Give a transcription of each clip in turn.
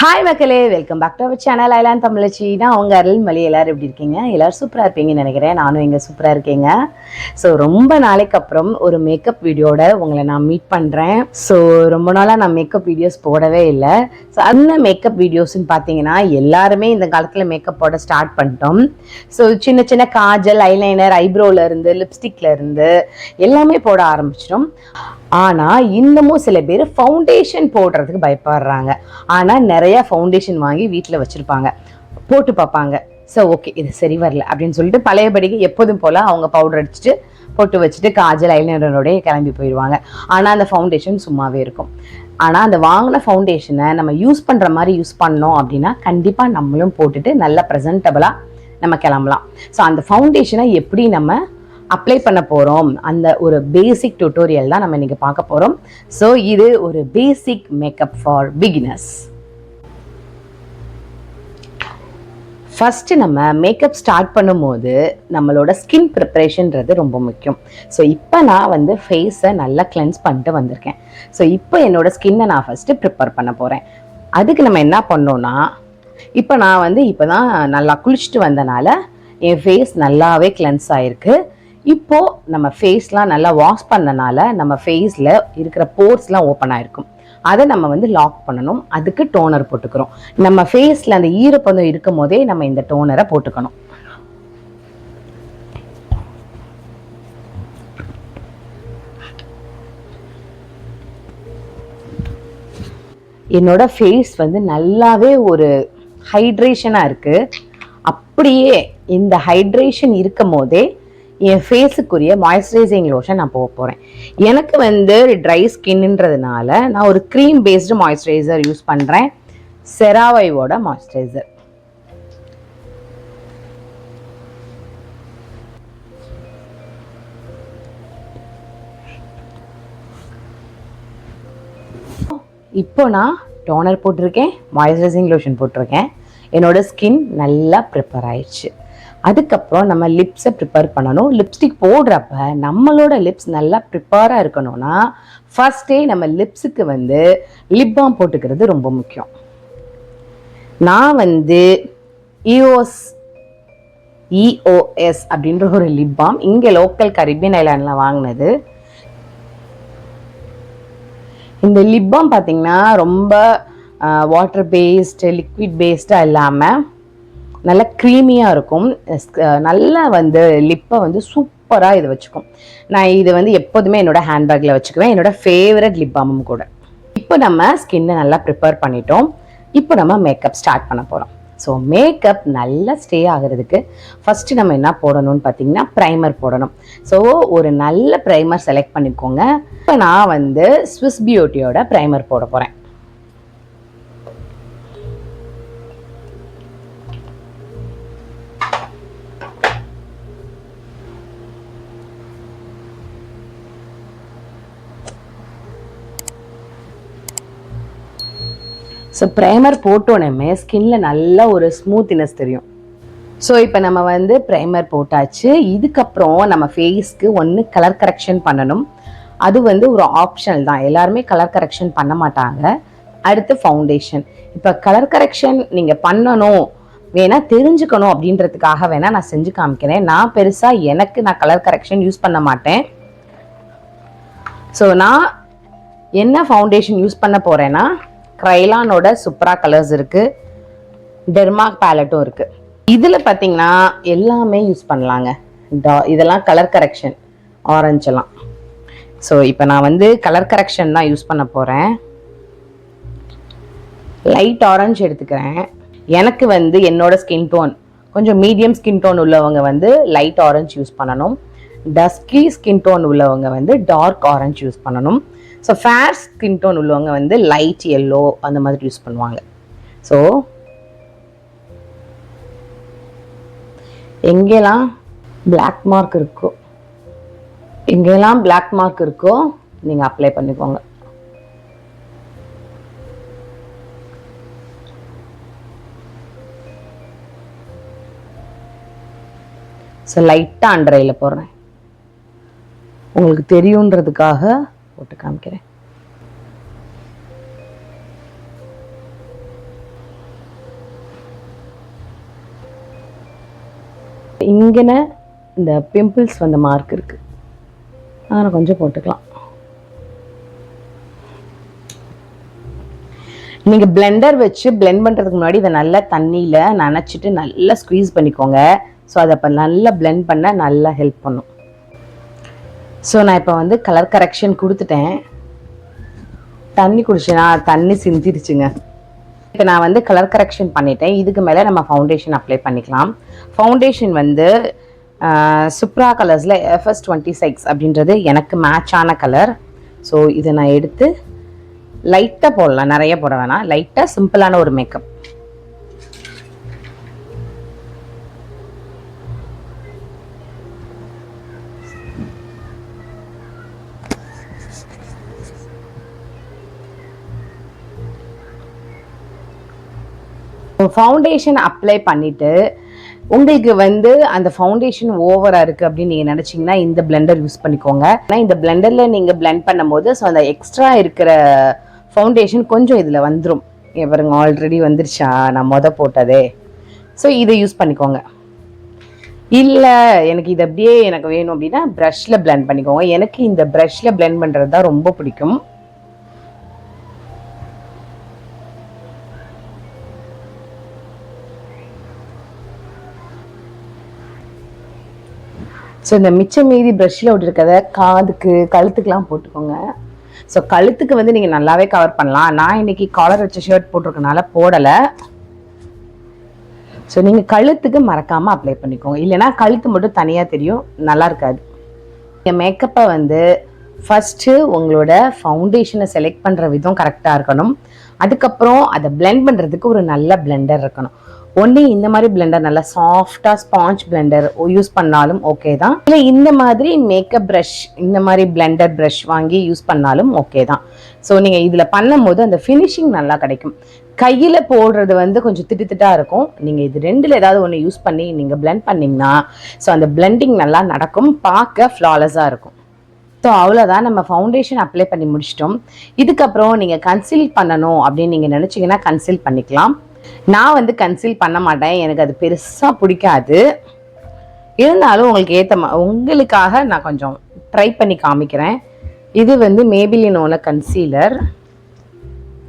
Hi மக்களே, welcome back to our channel island Tamizhachi. நான் அவங்க அருள்மொழி. எல்லாரும் எப்படி இருக்கீங்க? எல்லாரும் சூப்பராக இருப்பீங்கன்னு நினைக்கிறேன். நானும் இங்கே சூப்பராக இருக்கேங்க. ஸோ ரொம்ப நாளைக்கு அப்புறம் ஒரு மேக்கப் வீடியோட உங்களை நான் மீட் பண்ணுறேன். ஸோ ரொம்ப நாளாக நான் மேக்கப் வீடியோஸ் போடவே இல்லை. ஸோ அந்த மேக்கப் வீடியோஸ்ன்னு பார்த்தீங்கன்னா எல்லாருமே இந்த காலத்தில் மேக்கப் போட ஸ்டார்ட் பண்ணிட்டோம். ஸோ சின்ன சின்ன காஜல், ஐலைனர், ஐப்ரோலேருந்து லிப்ஸ்டிக்லேருந்து எல்லாமே போட ஆரம்பிச்சிட்டோம். ஆனால் இன்னமும் சில பேர் ஃபவுண்டேஷன் போடுறதுக்கு பயப்படுறாங்க. ஆனால் நிறையா ஃபவுண்டேஷன் வாங்கி வீட்டில் வச்சுருப்பாங்க, போட்டு பார்ப்பாங்க. ஸோ ஓகே, இது சரி வரல அப்படின்னு சொல்லிட்டு பழையபடிக்கு எப்போதும் போல் அவங்க பவுடர் அடிச்சுட்டு போட்டு வச்சுட்டு காஜல் ஐலைனரோடய கிளம்பி போயிடுவாங்க. ஆனால் அந்த ஃபவுண்டேஷன் சும்மாவே இருக்கும். ஆனால் அந்த வாங்கின ஃபவுண்டேஷனை நம்ம யூஸ் பண்ணுற மாதிரி யூஸ் பண்ணோம் அப்படின்னா கண்டிப்பாக நம்மளும் போட்டுட்டு நல்லா ப்ரெசன்டபுளாக நம்ம கிளம்பலாம். ஸோ அந்த ஃபவுண்டேஷனை எப்படி நம்ம அப்ளை பண்ண போகிறோம், அந்த ஒரு பேசிக் டியூட்டோரியல் தான் நம்ம இன்றைக்கி பார்க்க போகிறோம். ஸோ இது ஒரு பேசிக் மேக்கப் ஃபார் பிகினர்ஸ். ஃபஸ்ட்டு நம்ம மேக்கப் ஸ்டார்ட் பண்ணும்போது நம்மளோட ஸ்கின் ப்ரிப்ரேஷன்றது ரொம்ப முக்கியம். ஸோ இப்போ நான் ஃபேஸை நல்லா கிளென்ஸ் பண்ணிட்டு வந்திருக்கேன். ஸோ இப்போ என்னோடய ஸ்கின்னை நான் ஃபஸ்ட்டு ப்ரிப்பேர் பண்ண போகிறேன். அதுக்கு நம்ம என்ன பண்ணோன்னா, இப்போ நான் இப்போ தான் நல்லா குளிச்சுட்டு வந்தனால என் ஃபேஸ் நல்லாவே கிளென்ஸ் ஆகிருக்கு. இப்போது நம்ம ஃபேஸ்லாம் நல்லா வாஷ் பண்ணனால நம்ம ஃபேஸில் இருக்கிற போர்ஸ்லாம் ஓப்பன் ஆகிருக்கும். அதை நம்ம லாக் பண்ணணும். அதுக்கு டோனர் போட்டுக்கிறோம். நம்ம ஃபேஸில் அந்த ஈரப்பதம் இருக்கும் போதே நம்ம இந்த டோனரை போட்டுக்கணும். என்னோட ஃபேஸ் நல்லாவே ஒரு ஹைட்ரேஷனாக இருக்குது. அப்படியே இந்த ஹைட்ரேஷன் இருக்கும் போதே என் ஃபேஸுக்குரிய மாய்ஸ்சரைசிங் லோஷன் நான் போக போகிறேன். எனக்கு ட்ரை ஸ்கின்ன்றதுனால நான் ஒரு க்ரீம் பேஸ்டு மாய்ஸ்சரைசர் யூஸ் பண்ணுறேன். செராவைவோட மாய்ஸ்சரைசர். இப்போ நான் டோனர் போட்டிருக்கேன், மாய்ஸ்சரைசிங் லோஷன் போட்டிருக்கேன். என்னோட ஸ்கின் நல்லா ப்ரிப்பேர் ஆயிடுச்சு. அதுக்கப்புறம் நம்ம லிப்ஸை ப்ரிப்பேர் பண்ணணும். லிப்ஸ்டிக் போடுறப்ப நம்மளோட லிப்ஸ் நல்லா ப்ரிப்பேராக இருக்கணும்னா ஃபர்ஸ்டே நம்ம லிப்ஸுக்கு லிப் பாம் போட்டுக்கிறது ரொம்ப முக்கியம். நான் இஓஎஸ் அப்படின்ற ஒரு லிப் பாம் இங்கே லோக்கல் கரீபியன் ஐலாண்டில் வாங்கினது. இந்த லிப் பாம் பார்த்திங்கன்னா ரொம்ப வாட்டர் பேஸ்டு, லிக்விட் பேஸ்டாக இல்லாமல் நல்லா க்ரீமியாக இருக்கும். நல்லா லிப்பை சூப்பராக இது வச்சுக்கும். நான் இது எப்போதுமே என்னோடய ஹேண்ட்பேக்கில் வச்சுக்குவேன். என்னோடய ஃபேவரட் லிப் பாமும் கூட. இப்போ நம்ம ஸ்கின்னை நல்லா ப்ரிப்பேர் பண்ணிட்டோம். இப்போ நம்ம மேக்கப் ஸ்டார்ட் பண்ண போகிறோம். ஸோ மேக்கப் நல்லா ஸ்டே ஆகிறதுக்கு ஃபஸ்ட்டு நம்ம என்ன போடணும்னு பார்த்தீங்கன்னா ப்ரைமர் போடணும். ஸோ ஒரு நல்ல ப்ரைமர் செலக்ட் பண்ணிக்கோங்க. இப்போ நான் ஸ்விஸ் பியூட்டியோட ப்ரைமர் போட போகிறேன். ஸோ ப்ரைமர் போட்டோன்னே ஸ்கின்ல நல்ல ஒரு ஸ்மூத்னஸ் தெரியும். ஸோ இப்போ நம்ம ப்ரைமர் போட்டாச்சு. இதுக்கப்புறம் நம்ம ஃபேஸ்க்கு ஒன்று கலர் கரெக்ஷன் பண்ணணும். அது ஒரு ஆப்ஷனல் தான், எல்லாருமே கலர் கரெக்ஷன் பண்ண மாட்டாங்க. அடுத்து ஃபவுண்டேஷன். இப்போ கலர் கரெக்ஷன் நீங்கள் பண்ணணும், வேணால் தெரிஞ்சுக்கணும் அப்படின்றதுக்காக வேணால் நான் செஞ்சு காமிக்கிறேன். நான் பெருசாக நான் கலர் கரெக்ஷன் யூஸ் பண்ண மாட்டேன். ஸோ நான் என்ன ஃபவுண்டேஷன் யூஸ் பண்ண போகிறேன்னா, க்ரைலானோட சூப்பரா கலர்ஸ் இருக்குது, டெர்மா பேலட்டும் இருக்குது. இதில் பார்த்தீங்கன்னா எல்லாமே யூஸ் பண்ணலாங்க. இதெல்லாம் கலர் கரெக்ஷன், ஆரஞ்செல்லாம். ஸோ இப்போ நான் கலர் கரெக்ஷன் தான் யூஸ் பண்ண போகிறேன். லைட் ஆரஞ்சு எடுத்துக்கிறேன். எனக்கு என்னோட ஸ்கின் டோன் கொஞ்சம் மீடியம் ஸ்கின் டோன் உள்ளவங்க லைட் ஆரஞ்சு யூஸ் பண்ணணும். டஸ்கி ஸ்கின் டோன் உள்ளவங்க டார்க் ஆரஞ்சு யூஸ் பண்ணணும். ஸோ ஃபேர் ஸ்கின் டோன் உள்ளவங்க லைட் எல்லோ அந்த மாதிரி யூஸ் பண்ணுவாங்க. ஸோ எங்கெல்லாம் பிளாக் மார்க் இருக்கோ நீங்கள் அப்ளை பண்ணிக்கோங்க. ஸோ லைட்டாக அண்டர் ஐயில் போடுறேன், உங்களுக்கு தெரியுன்றதுக்காக போட்டு காமிக்கிறேன். இங்கன இந்த பிம்பிள்ஸ் வந்த மார்க் இருக்குது, அதனால் கொஞ்சம் போட்டுக்கலாம். நீங்கள் பிளெண்டர் வச்சு பிளெண்ட் பண்ணுறதுக்கு முன்னாடி இதை நல்லா தண்ணியில் நனைச்சிட்டு நல்லா ஸ்குவீஸ் பண்ணிக்கோங்க. ஸோ அதை இப்போ நல்லா பிளெண்ட் பண்ண நல்லா ஹெல்ப் பண்ணும். ஸோ நான் இப்போ வந்து கலர் கரெக்ஷன் கொடுத்துட்டேன். தண்ணி குடிச்சேன்னா தண்ணி சிந்திருச்சுங்க. இப்போ நான் வந்து கலர் கரெக்ஷன் பண்ணிட்டேன். இதுக்கு மேலே நம்ம ஃபவுண்டேஷன் அப்ளை பண்ணிக்கலாம். ஃபவுண்டேஷன் வந்து சுப்ரா கலர்ஸில் FS26 அப்படின்றது எனக்கு மேட்சான கலர். ஸோ இதை நான் எடுத்து லைட்டாக போடலாம், நிறைய போட வேணாம், லைட்டாக சிம்பிளான ஒரு மேக்கப். ஃபவுண்டேஷன் அப்ளை பண்ணிவிட்டு உங்களுக்கு வந்து அந்த ஃபவுண்டேஷன் ஓவராக இருக்குது அப்படின்னு நீங்கள் நினச்சிங்கன்னா இந்த பிளெண்டர் யூஸ் பண்ணிக்கோங்க. ஆனால் இந்த பிளெண்டரில் நீங்கள் பிளெண்ட் பண்ணும்போது ஸோ அந்த எக்ஸ்ட்ரா இருக்கிற ஃபவுண்டேஷன் கொஞ்சம் இதில் வந்துடும். பாருங்க ஆல்ரெடி வந்துருச்சா நான் போட்டதே. ஸோ இதை யூஸ் பண்ணிக்கோங்க. இல்லை எனக்கு இது அப்படியே எனக்கு வேணும் அப்படின்னா ப்ரஷில் பிளெண்ட் பண்ணிக்கோங்க. எனக்கு இந்த ப்ரஷில் பிளெண்ட் பண்ணுறது தான் ரொம்ப பிடிக்கும். ஸோ இந்த மிச்சம் மீதி ப்ரஷ்ஷில் விட்டுருக்கத காதுக்கு கழுத்துக்கெலாம் போட்டுக்கோங்க. ஸோ கழுத்துக்கு வந்து நீங்கள் நல்லாவே கவர் பண்ணலாம். நான் இன்னைக்கு காலர் வச்ச ஷர்ட் போட்டிருக்கனால போடலை. ஸோ நீங்கள் கழுத்துக்கு மறக்காமல் அப்ளை பண்ணிக்கோங்க, இல்லைனா கழுத்து மட்டும் தனியாக தெரியும், நல்லா இருக்காது. நீங்கள் மேக்கப்பை வந்து ஃபஸ்ட்டு உங்களோட ஃபவுண்டேஷனை செலக்ட் பண்ணுற விதம் கரெக்டாக இருக்கணும். அதுக்கப்புறம் அதை பிளெண்ட் பண்ணுறதுக்கு ஒரு நல்ல பிளெண்டர் இருக்கணும். ஒன்று இந்த மாதிரி பிளெண்டர் நல்லா சாஃப்டாக ஸ்பாஞ்ச் பிளெண்டர் யூஸ் பண்ணாலும் ஓகே தான், இல்லை இந்த மாதிரி மேக்கப் ப்ரஷ் இந்த மாதிரி பிளெண்டர் ப்ரஷ் வாங்கி யூஸ் பண்ணாலும் ஓகே தான். ஸோ நீங்கள் இதில் பண்ணும்போது அந்த ஃபினிஷிங் நல்லா கிடைக்கும். கையில் போடுறது வந்து கொஞ்சம் திட்டாக இருக்கும். நீங்கள் இது ரெண்டில் ஏதாவது ஒன்று யூஸ் பண்ணி நீங்கள் பிளெண்ட் பண்ணிங்கன்னா ஸோ அந்த பிளெண்டிங் நல்லா நடக்கும், பார்க்க ஃப்ளாலஸாக இருக்கும். ஸோ அவ்வளோதான், நம்ம ஃபவுண்டேஷன் அப்ளை பண்ணி முடிச்சிட்டோம். இதுக்கப்புறம் நீங்கள் கன்சீல் பண்ணணும் அப்படின்னு நீங்கள் நினச்சிங்கன்னா கன்சீல் பண்ணிக்கலாம். நான் வந்து கன்சீல் பண்ண மாட்டேன், எனக்கு அது பெருசாக பிடிக்காது. இருந்தாலும் உங்களுக்கு உங்களுக்காக நான் கொஞ்சம் ட்ரை பண்ணி காமிக்கிறேன். இது வந்து மேபிலினோட கன்சீலர்.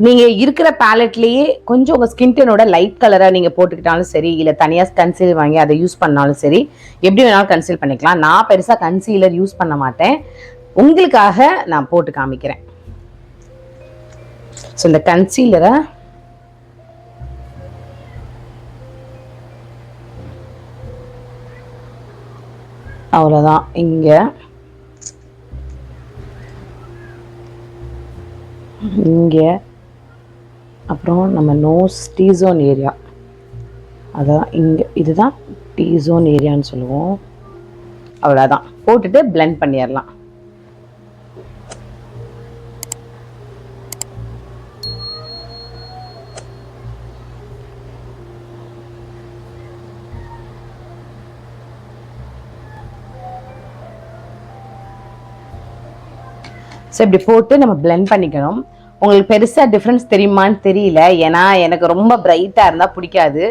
நீங்கள் இருக்கிற பேலட்லேயே கொஞ்சம் உங்கள் ஸ்கின் டோனோட லைட் கலராக நீங்கள் போட்டுக்கிட்டாலும் சரி, இல்லை தனியாக கன்சீலர் வாங்கி அதை யூஸ் பண்ணாலும் சரி, எப்படி வேணாலும் கன்சீல் பண்ணிக்கலாம். நான் பெருசாக கன்சீலர் யூஸ் பண்ண மாட்டேன், உங்களுக்காக நான் போட்டு காமிக்கிறேன். ஸோ இந்த கன்சீலரை அவ்வளோதான். இங்கே அப்புறம் நம்ம நோஸ் டீசோன் ஏரியா, அதான் இங்கே இதுதான் டீசோன் ஏரியான்னு சொல்லுவோம். அவ்வளோதான், போட்டுட்டு பிளெண்ட் பண்ணிடலாம். ஸோ இப்படி போட்டு நம்ம பிளெண்ட் பண்ணிக்கணும். உங்களுக்கு பெருசாக டிஃப்ரென்ஸ் தெரியுமான்னு தெரியல, ஏன்னா எனக்கு ரொம்ப பிரைட்டாக இருந்தால் பிடிக்காது.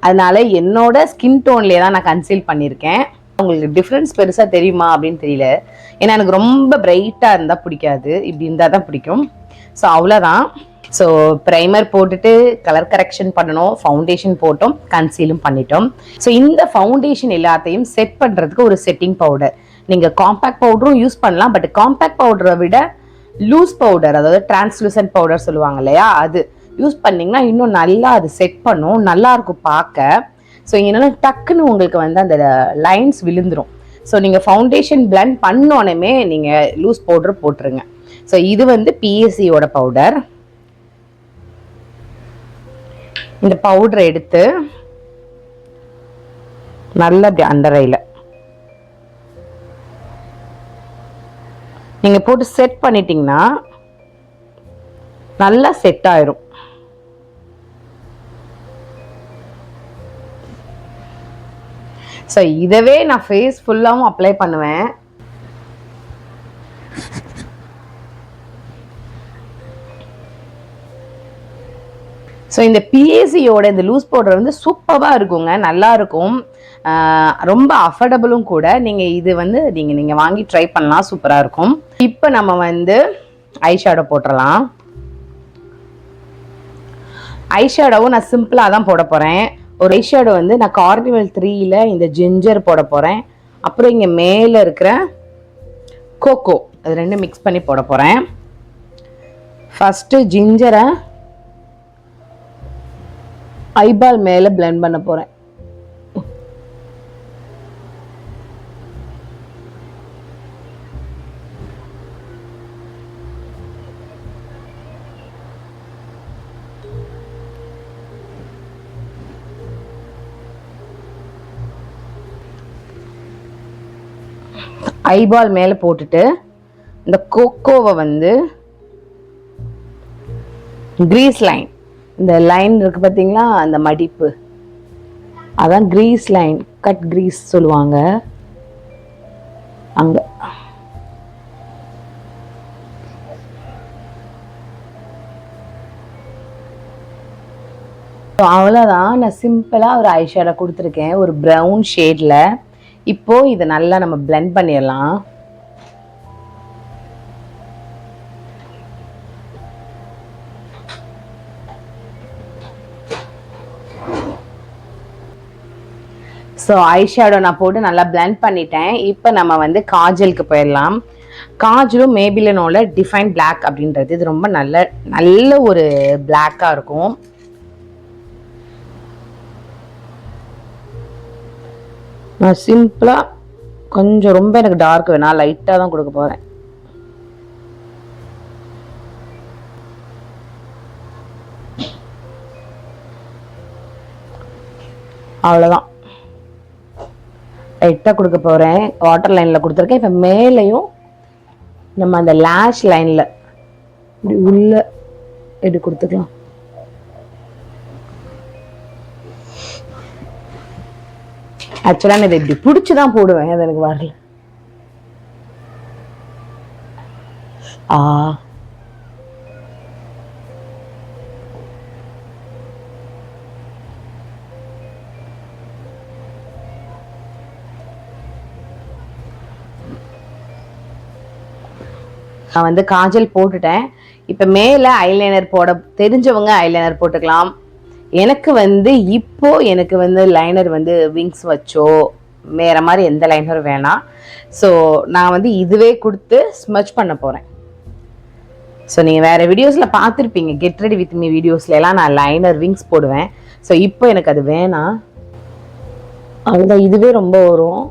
அதனால என்னோட ஸ்கின் டோன்லேயே தான் நான் கன்சீல் பண்ணியிருக்கேன். உங்களுக்கு டிஃப்ரென்ஸ் பெருசாக தெரியுமா அப்படின்னு தெரியல, ஏன்னா எனக்கு ரொம்ப பிரைட்டாக இருந்தால் பிடிக்காது, இப்படி இருந்தால் தான் பிடிக்கும். ஸோ அவ்வளோதான். ஸோ ப்ரைமர் போட்டுட்டு கலர் கரெக்ஷன் பண்ணணும், ஃபவுண்டேஷன் போட்டோம், கன்சீலும் பண்ணிட்டோம். ஸோ இந்த ஃபவுண்டேஷன் எல்லாத்தையும் செட் பண்ணுறதுக்கு ஒரு செட்டிங் பவுடர், நீங்கள் காம்பேக்ட் பவுடரும் யூஸ் பண்ணலாம், பட் காம்பேக்ட் பவுடரை விட லூஸ் பவுடர், அதாவது டிரான்ஸ்லூசன்ட் பவுடர் சொல்லுவாங்க இல்லையா, அது யூஸ் பண்ணிங்கன்னா இன்னும் நல்லா அது செட் பண்ணும், நல்லாயிருக்கும் பார்க்க. ஸோ என்னென்னா டக்குன்னு உங்களுக்கு வந்து அந்த லைன்ஸ் விழுந்துடும். ஸோ நீங்கள் ஃபவுண்டேஷன் பிளெண்ட் பண்ணோன்னே நீங்கள் லூஸ் பவுடர் போட்டுருங்க. ஸோ இது வந்து PSCயோட பவுடர். இந்த பவுடரை எடுத்து நல்லா அப்படி அண்டர் ஐயில் நீங்கள் போட்டு செட் பண்ணிட்டீங்கன்னா நல்லா செட் ஆயிரும். ஸோ இதவே நான் ஃபேஸ் ஃபுல்லாகவும் அப்ளை பண்ணுவேன். ஸோ இந்த பிஏசியோட இந்த லூஸ் பவுடர் வந்து சூப்பராக இருக்குங்க, நல்லா இருக்கும், ரொம்ப அஃபோர்டபுளும் கூட. நீங்கள் இது வந்து நீங்கள் வாங்கி ட்ரை பண்ணலாம், சூப்பராக இருக்கும். இப்போ நம்ம வந்து ஐஷேடோ போட்டுடலாம். ஐஷேடோவும் நான் சிம்பிளாக தான் போட போகிறேன். ஒரு ஐஷேடோ வந்து நான் கார்னிவல் 3ல் இந்த ஜிஞ்சர் போட போகிறேன். அப்புறம் இங்கே மேலே இருக்கிற கோகோ, அது ரெண்டும் மிக்ஸ் பண்ணி போட போகிறேன். ஃபஸ்ட்டு ஜிஞ்சரை ஐபால் மேலே பிளெண்ட் பண்ண போகிறேன். ஐபால் மேலே போட்டுட்டு இந்த கோகோவை வந்து கிரீஸ் லைன், இந்த லைன் இருக்கு பார்த்தீங்களா, அந்த மடிப்பு, அதான் கிரீஸ் லைன், கட் கிரீஸ் சொல்லுவாங்க அங்கே. அவ்வளோதான், நான் சிம்பிளாக ஒரு ஐஷேடோ கொடுத்துருக்கேன், ஒரு ப்ரௌன் ஷேடில். இப்போ இதை நல்லா நம்ம பிளெண்ட் பண்ணிடலாம். ஸோ ஐஷேடோ நான் போட்டு நல்லா பிளெண்ட் பண்ணிட்டேன். இப்போ நம்ம வந்து காஜலுக்கு போயிடலாம். காஜலும் மேபிலினோட டிஃபைன் பிளாக் அப்படின்றது, இது ரொம்ப நல்ல ஒரு பிளாக்காக இருக்கும். நான் சிம்பிளாக கொஞ்சம் ரொம்ப எனக்கு டார்க் வேணாம், லைட்டாக தான் கொடுக்க போகிறேன். அவ்வளோதான், லைட்டாக கொடுக்க போகிறேன். வாட்டர் லைனில் கொடுத்துருக்கேன். இப்போ மேலேயும் நம்ம அந்த லேஷ் லைனில் இப்படி உள்ள இப்படி கொடுத்துக்கலாம். ஆக்சுவலாக நான் இதை இப்படி பிடிச்சி தான் போடுவேன், அது எனக்கு வரல. நான் வந்து காஜல் போட்டுட்டேன். இப்போ மேலே ஐலைனர் போட தெரிஞ்சவங்க ஐலைனர் போட்டுக்கலாம். எனக்கு வந்து இப்போ எனக்கு வந்து லைனர் வந்து விங்ஸ் வச்சோ வேற மாதிரி எந்த லைனரும் வேணாம். ஸோ நான் வந்து இதுவே கொடுத்து ஸ்மச் பண்ண போகிறேன். ஸோ நீங்கள் வேறு வீடியோஸில் பார்த்துருப்பீங்க, கெட் ரெடி வித் மீ வீடியோஸ்லாம் நான் லைனர் விங்ஸ் போடுவேன். ஸோ இப்போ எனக்கு அது வேணாம், அவ்வளோதான், இதுவே ரொம்ப வரும்.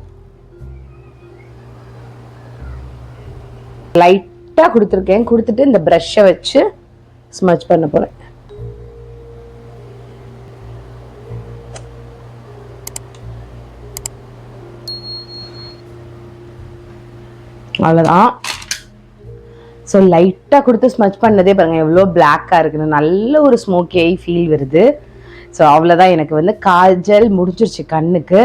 லைட்டாக கொடுத்துருக்கேன், கொடுத்துட்டு இந்த ப்ரஷ்ஷை வச்சு ஸ்மச் பண்ண போகிறேன். அவ்வளோதான். ஸோ லைட்டாக கொடுத்து ஸ்மச் பண்ணதே பாருங்கள் எவ்வளோ பிளாக்காக இருக்குன்னு, நல்ல ஒரு ஸ்மோக்கி ஐ ஃபீல் வருது. ஸோ அவ்வளோதான், எனக்கு வந்து காஜல் முடிஞ்சிருச்சு கண்ணுக்கு.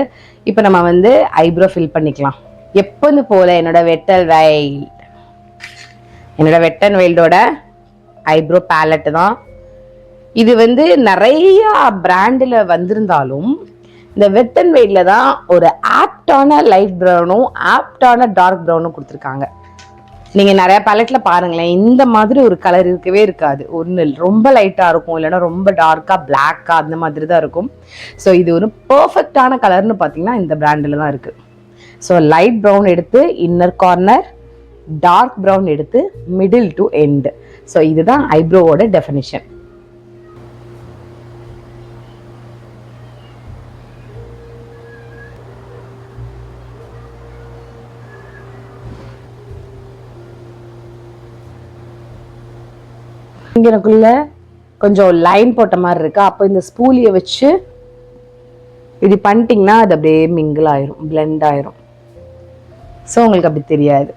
இப்போ நம்ம வந்து ஐப்ரோ ஃபில் பண்ணிக்கலாம். எப்போது போல் என்னோட வெட் அண்ட் வைல்டோட ஐப்ரோ பேலட்டு தான் இது. வந்து நிறையா பிராண்டில் வந்திருந்தாலும் இந்த வெட் அண்ட் வைல்டில் தான் ஒரு ஆப்டான லைட் ப்ரௌனும் ஆப்டான டார்க் ப்ரௌனும் கொடுத்துருக்காங்க. நீங்கள் நிறையா பேலட்டில் பாருங்களேன், இந்த மாதிரி ஒரு கலர் இருக்கவே இருக்காது. ஒன்று ரொம்ப லைட்டாக இருக்கும், இல்லைன்னா ரொம்ப டார்க்காக பிளாக்காக அந்த மாதிரி தான் இருக்கும். ஸோ இது ஒரு பர்ஃபெக்டான கலர்னு பார்த்தீங்கன்னா இந்த பிராண்டில் தான் இருக்குது. ஸோ லைட் ப்ரௌன் எடுத்து இன்னர் கார்னர், டார்க் ப்ரௌன் எடுத்து மிடில் டு எண்டு. ஸோ இதுதான் ஐப்ரோவோட டெஃபினிஷன். இங்கே எனக்குள்ள கொஞ்சம் லைன் போட்ட மாதிரி இருக்கு. அப்போ இந்த ஸ்பூலியை வச்சு இப்படி பண்ணிட்டீங்கன்னா அது அப்படியே மிங்கிள் ஆயிரும், பிளெண்ட் ஆயிரும். ஸோ உங்களுக்கு அப்படி தெரியாது.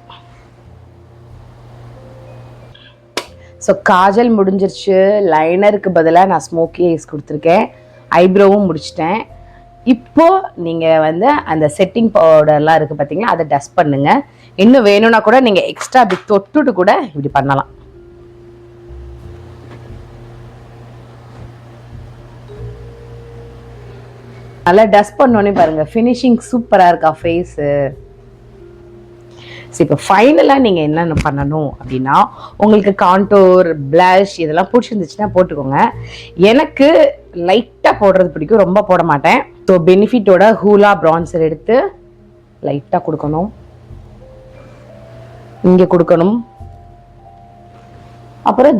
ஸோ காஜல் முடிஞ்சிருச்சு. லைனருக்கு பதிலாக நான் ஸ்மோக்கி ஐஸ் கொடுத்துருக்கேன். ஐப்ரோவும் முடிச்சிட்டேன். இப்போ நீங்கள் வந்து அந்த செட்டிங் பவுடர்லாம் இருக்குது பார்த்தீங்களா, அதை டஸ்ட் பண்ணுங்க. இன்னும் வேணும்னா கூட நீங்கள் எக்ஸ்ட்ரா அப்படி தொட்டுட்டு கூட இப்படி பண்ணலாம். நல்லா டஸ்ட் பண்ணோன்னே பாருங்கள் ஃபினிஷிங் சூப்பராக இருக்கா ஃபேஸு. ஸோ இப்போ ஃபைனலாக நீங்கள் என்னென்ன பண்ணணும் அப்படின்னா, உங்களுக்கு கான்டோர் ப்ளஷ் இதெல்லாம் பிடிச்சிருந்துச்சுன்னா போட்டுக்கோங்க. எனக்கு லைட்டாக போடுறது பிடிக்கும், ரொம்ப போட மாட்டேன். ஸோ பெனிஃபிட்டோட ஹூலா ப்ரான்சர் எடுத்து லைட்டாக கொடுக்கணும், இங்கே கொடுக்கணும். அப்புறம்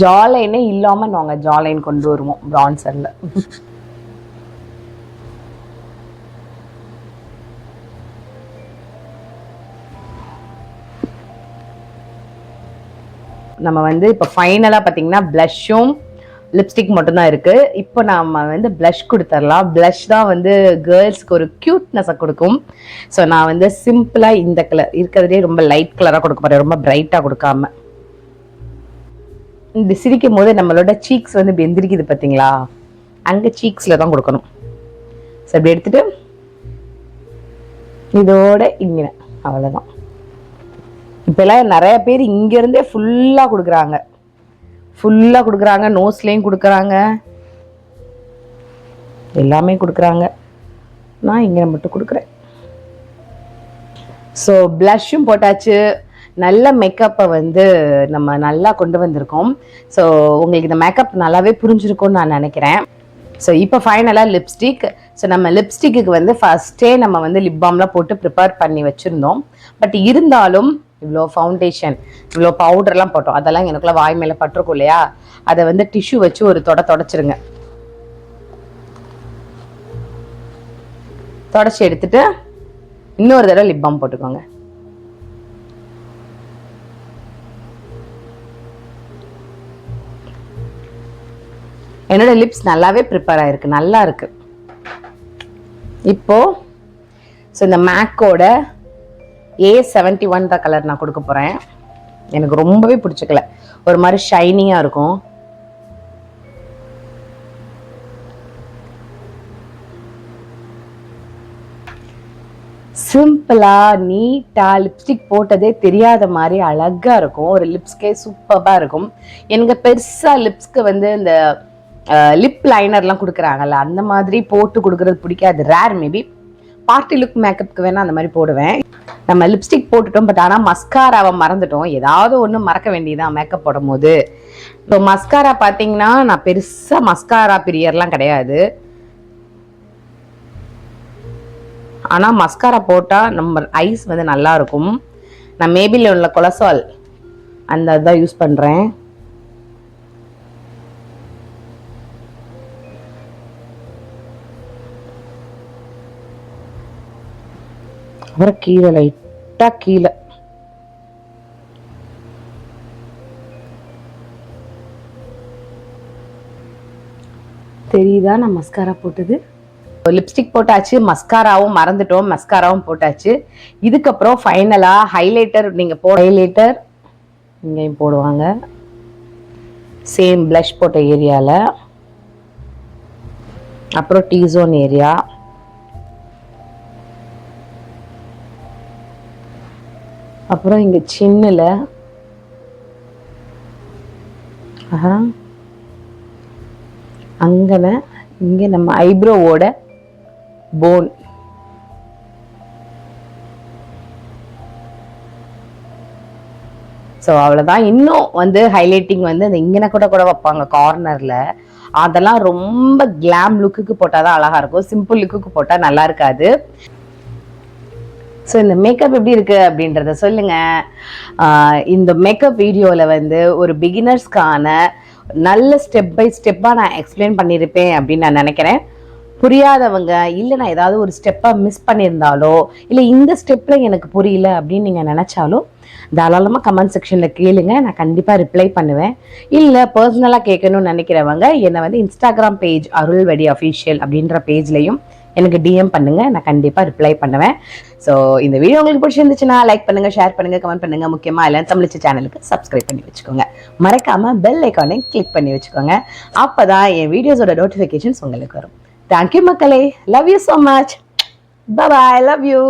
ஜாலைனே இல்லாமல் நாங்கள் ஜாலைன் கொண்டு வருவோம் ப்ரான்சரில். நம்ம வந்து இப்போ ஃபைனலாக பார்த்தீங்கன்னா ப்ளஷ்ஷும் லிப்ஸ்டிக் மட்டும்தான் இருக்குது. இப்போ நம்ம வந்து ப்ளஷ் கொடுத்துடலாம். ப்ளஷ் தான் வந்து கேர்ள்ஸ்க்கு ஒரு க்யூட்னஸை கொடுக்கும். ஸோ நான் வந்து சிம்பிளாக இந்த கலர் இருக்கிறதே ரொம்ப லைட் கலராக கொடுக்க போகிறேன், ரொம்ப பிரைட்டாக கொடுக்காம. இந்த சிரிக்கும் போது நம்மளோட சீக்ஸ் வந்து இப்படி எந்திரிக்குது பார்த்தீங்களா, அங்கே சீக்ஸில் தான் கொடுக்கணும். ஸோ இப்படி எடுத்துட்டு இதோட இங்கே அவ்வளோதான். இப்போல்லாம் நிறைய பேர் இங்கேருந்தே ஃபுல்லாக கொடுக்குறாங்க, நோஸ்லேயும் கொடுக்குறாங்க, எல்லாமே கொடுக்குறாங்க. நான் இங்கே மட்டும் கொடுக்குறேன். ஸோ ப்ளஷ்ஷும் போட்டாச்சு, நல்ல மேக்கப்பை வந்து நம்ம நல்லா கொண்டு வந்திருக்கோம். ஸோ உங்களுக்கு இந்த மேக்கப் நல்லாவே புரிஞ்சிருக்கும்னு நான் நினைக்கிறேன். ஸோ இப்போ ஃபைனலாக லிப்ஸ்டிக். ஸோ நம்ம லிப்ஸ்டிக்கு வந்து ஃபஸ்ட்டே நம்ம வந்து லிப் பாம்லாம் போட்டு ப்ரிப்பேர் பண்ணி வச்சுருந்தோம். பட் இருந்தாலும் இவ்வளோ ஃபவுண்டேஷன், இவ்வளோ பவுடர்லாம் போட்டோம், அதெல்லாம் எனக்குள்ள வாய் மேலே பட்டிருக்கும் இல்லையா, அதை வந்து டிஷ்யூ வச்சு ஒரு தொடச்சிருங்க. தொடச்சி எடுத்துட்டு இன்னொரு தடவை லிப் பாம் போட்டுக்கோங்க. என்னோட லிப்ஸ் நல்லாவே ப்ரிப்பேர் ஆயிருக்கு, நல்லா இருக்கு. இப்போ ஸோ இந்த மேக்கோட A71 தான் கலர் நான் கொடுக்க போகிறேன். எனக்கு ரொம்பவே பிடிச்சிக்கல, ஒரு மாதிரி ஷைனிங்காக இருக்கும். சிம்பிளாக நீட்டாக லிப்ஸ்டிக் போட்டதே தெரியாத மாதிரி அழகாக இருக்கும். ஒரு லிப்ஸ்கே சூப்பராக இருக்கும். எனக்கு பெருசாக லிப்ஸ்க்கு வந்து இந்த லிப் லைனர்லாம் கொடுக்குறாங்கல்ல, அந்த மாதிரி போட்டு கொடுக்குறது பிடிக்காது. ரேர், மேபி பார்ட்டி லுக் மேக்கப்புக்கு வேணால் அந்த மாதிரி போடுவேன். நம்ம லிப்ஸ்டிக் போட்டுட்டோம், பட் ஆனால் மஸ்காராவை மறந்துட்டோம். ஏதாவது ஒன்று மறக்க வேண்டியதான் மேக்கப் போடும் போது. இப்போ மஸ்காரா பார்த்தீங்கன்னா நான் பெருசாக மஸ்காரா பிரியர்லாம் கிடையாது. ஆனால் மஸ்காரா போட்டால் நம்ம ஐஸ் வந்து நல்லா இருக்கும். நான் மேபியில் உள்ள கொலசால் அந்த இதுதான் யூஸ் பண்ணுறேன். அப்புறம் கீழே லைட்டாக கீழே தெரியுதா நான் மஸ்காரா போட்டது. லிப்ஸ்டிக் போட்டாச்சு, மஸ்காராவும் மறந்துட்டோம், மஸ்காராவும் போட்டாச்சு. இதுக்கப்புறம் ஃபைனலாக ஹைலைட்டர். நீங்கள் ஹைலைட்டர் இங்கேயும் போடுவாங்க, சேம் ப்ளஷ் போட்ட ஏரியாவில். அப்புறம் டீசோன் ஏரியா, அப்புறம் இங்கே சின்னில், அங்கன இங்கே நம்ம ஐப்ரோவோட போன். ஸோ அவ்வளோதான். இன்னும் வந்து ஹைலைட்டிங் வந்து அந்த இங்கன கூட வைப்பாங்க கார்னரில். அதெல்லாம் ரொம்ப கிளாம் லுக்குக்கு போட்டால் தான் அழகாக இருக்கும், சிம்பிள் லுக்குக்கு போட்டால் நல்லா இருக்காது. ஸோ இந்த மேக்கப் எப்படி இருக்குது அப்படின்றத சொல்லுங்கள். இந்த மேக்கப் வீடியோவில் வந்து ஒரு பிகினர்ஸ்க்கான நல்ல ஸ்டெப் பை ஸ்டெப்பாக நான் எக்ஸ்பிளைன் பண்ணியிருப்பேன் அப்படின்னு நான் நினைக்கிறேன். புரியாதவங்க, இல்லை நான் ஏதாவது ஒரு ஸ்டெப்பாக மிஸ் பண்ணியிருந்தாலோ, இல்லை இந்த ஸ்டெப்பில் எனக்கு புரியல அப்படின்னு நீங்கள் நினச்சாலும் தாராளமாக கமெண்ட் செக்ஷனில் கேளுங்க, நான் கண்டிப்பாக ரிப்ளை பண்ணுவேன். இல்லை பர்சனலாக கேட்கணும்னு நினைக்கிறவங்க என்னை வந்து இன்ஸ்டாகிராம் பேஜ் அருள்வடி அஃபீஷியல் அப்படின்ற பேஜ்லையும் எனக்கு டிஎம் பண்ணுங்க, நான் கண்டிப்பாக ரிப்ளை பண்ணுவேன். ஸோ இந்த வீடியோ உங்களுக்கு பிடிச்சிருந்துச்சுன்னா லைக் பண்ணுங்கள், ஷேர் பண்ணுங்கள், கமெண்ட் பண்ணுங்கள். முக்கியமாக எல்லாம் தமிழ்ச்சி சேனலுக்கு சப்ஸ்கிரைப் பண்ணி வச்சுக்கோங்க. மறக்காமல் பெல் ஐக்கானை கிளிக் பண்ணி வச்சுக்கோங்க. அப்போ தான் என் வீடியோஸோட நோட்டிஃபிகேஷன்ஸ் உங்களுக்கு வரும். தேங்க்யூ மக்களே, love you so much, bye bye, love you.